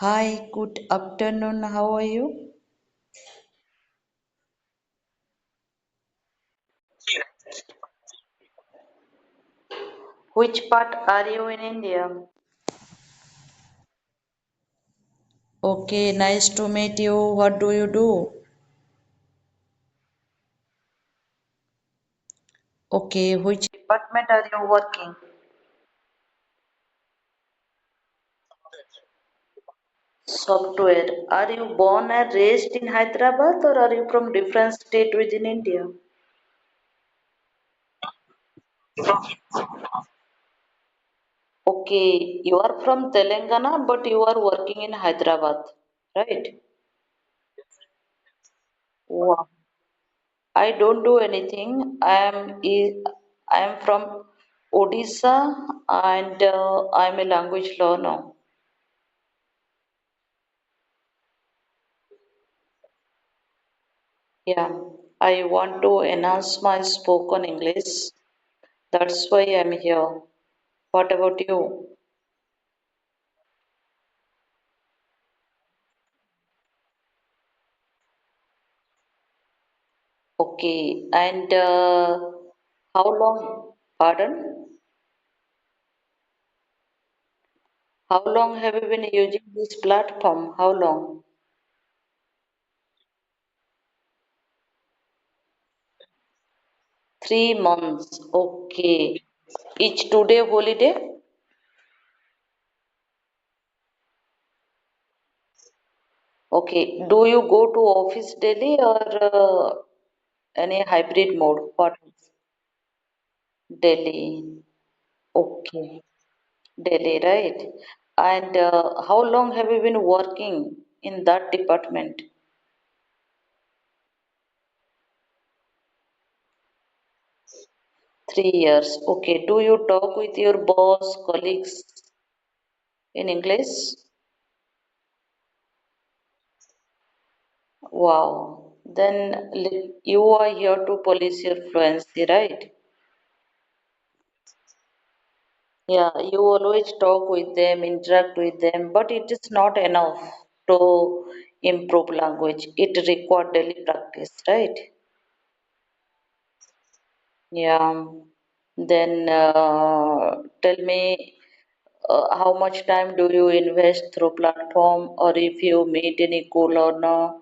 Hi, good afternoon. How are you? Which part are you in India? Okay, nice to meet you. What do you do? Okay, which department are you working? Software. Are you born and raised in Hyderabad or are you from different state within India? Okay, you are from Telangana but you are working in Hyderabad, right? Wow. I don't do anything. I am from Odisha and I'm a language learner. Yeah, I want to enhance my spoken English. That's why I'm here. What about you? Okay, and how long? Pardon? How long have you been using this platform? How long? 3 months. Okay. Each today holiday? Okay. Do you go to office daily or any hybrid mode? What? Daily. Okay. Daily, right? And how long have you been working in that department? 3 years. Okay. Do you talk with your boss, colleagues in English? Wow. Then you are here to police your fluency, right? Yeah, you always talk with them, interact with them, but it is not enough to improve language. It requires daily practice, right? Yeah. Then tell me how much time do you invest through platform, or if you meet any co-learner,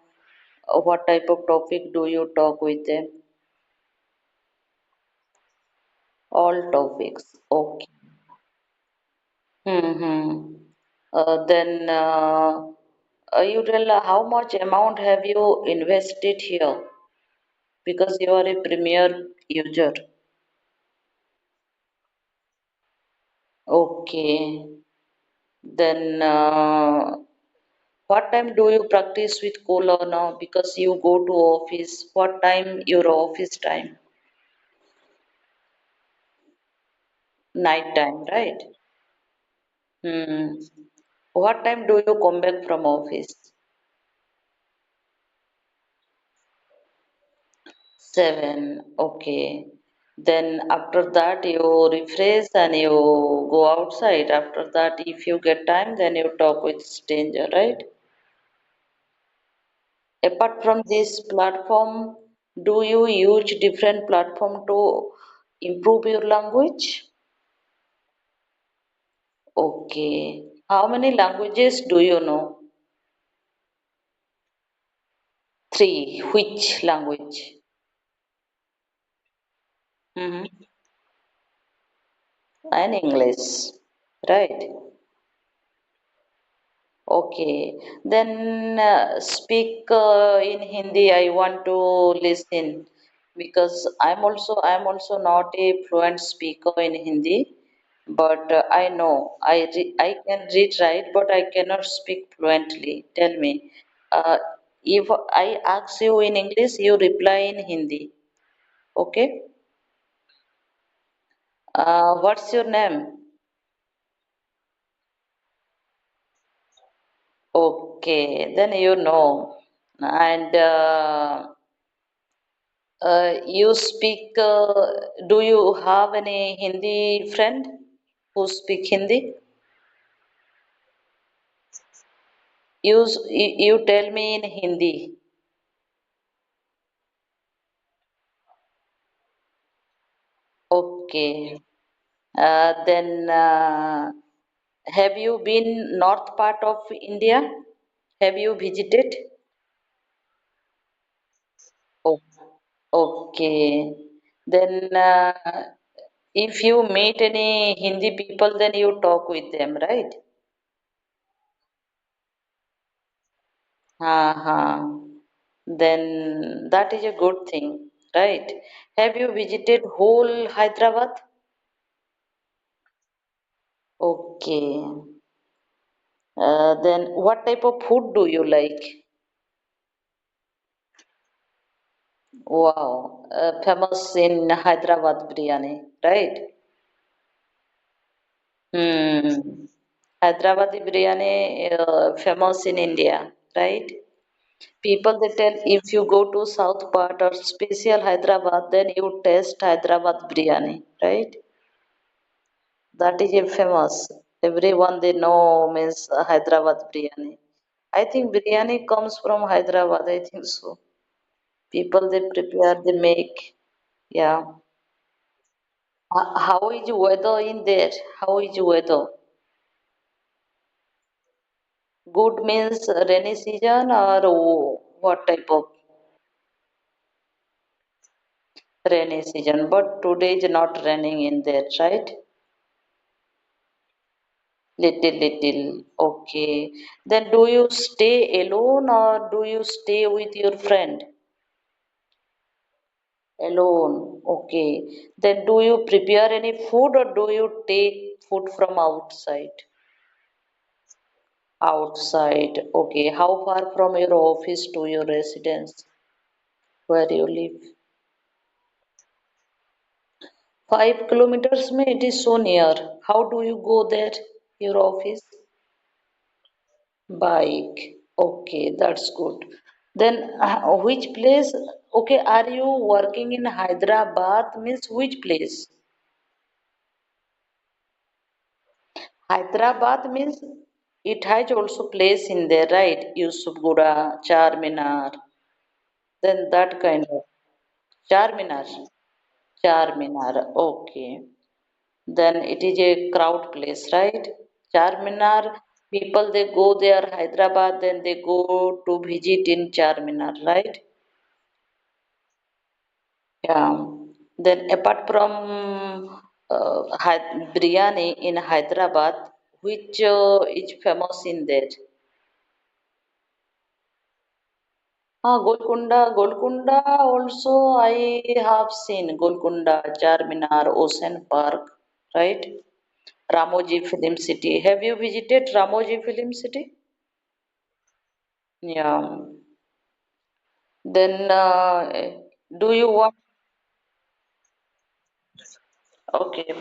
what type of topic do you talk with them? All topics. Okay. Mm-hmm. Then you tell how much amount have you invested here because you are a premier user. Okay. Then what time do you practice with co-learner because you go to office? What time your office time? Night time, right? Hmm. What time do you come back from office? 7. Okay. Then after that you refresh and you go outside. After that, if you get time, then you talk with stranger, right? Apart from this platform, do you use different platform to improve your language? Okay. How many languages do you know? 3. Which language? Mm-hmm. And English, right? Okay, then speak in Hindi. I want to listen because I'm also not a fluent speaker in Hindi, but I know I can read right, but I cannot speak fluently. Tell me, uh, if I ask you in English, you reply in Hindi. Okay, what's your name? Okay, then you know, and. You speak, do you have any Hindi friend who speak Hindi? You tell me in Hindi. Okay. Then have you been north part of India? Have you visited? Oh, okay. Then if you meet any Hindi people, then you talk with them, right? Uh-huh. Then that is a good thing, right? Have you visited whole Hyderabad? Okay. Then what type of food do you like? Wow, famous in Hyderabad biryani, right? Hmm. Hyderabadi biryani famous in India, right? People they tell if you go to south part or special Hyderabad, then you taste Hyderabad biryani, right? That is a famous. Everyone they know means Hyderabad biryani. I think biryani comes from Hyderabad. I think so. People they prepare, they make. Yeah. How is weather in there? How is weather? Good means rainy season or what type of rainy season? But today is not raining in there, right? Little, little. Okay. Then do you stay alone or do you stay with your friend? Alone. Okay. Then do you prepare any food or do you take food from outside? Outside. Okay. How far from your office to your residence where you live? 5 kilometers, may it is so near. How do you go there, your office? Bike. Okay, that's good. Then, which place? Okay, are you working in Hyderabad? Means which place? Hyderabad means it has also place in there, right? Yusufgura, Charminar. Then that kind of Charminar. Charminar. Okay. Then it is a crowd place, right? Charminar, people they go there, Hyderabad, then they go to visit in Charminar, right? Yeah. Then apart from biryani in Hyderabad, which is famous in there? Golconda also I have seen Golconda, Charminar, Ocean Park, right? Ramoji Film City. Have you visited Ramoji Film City? Yeah. Then do you want? Okay.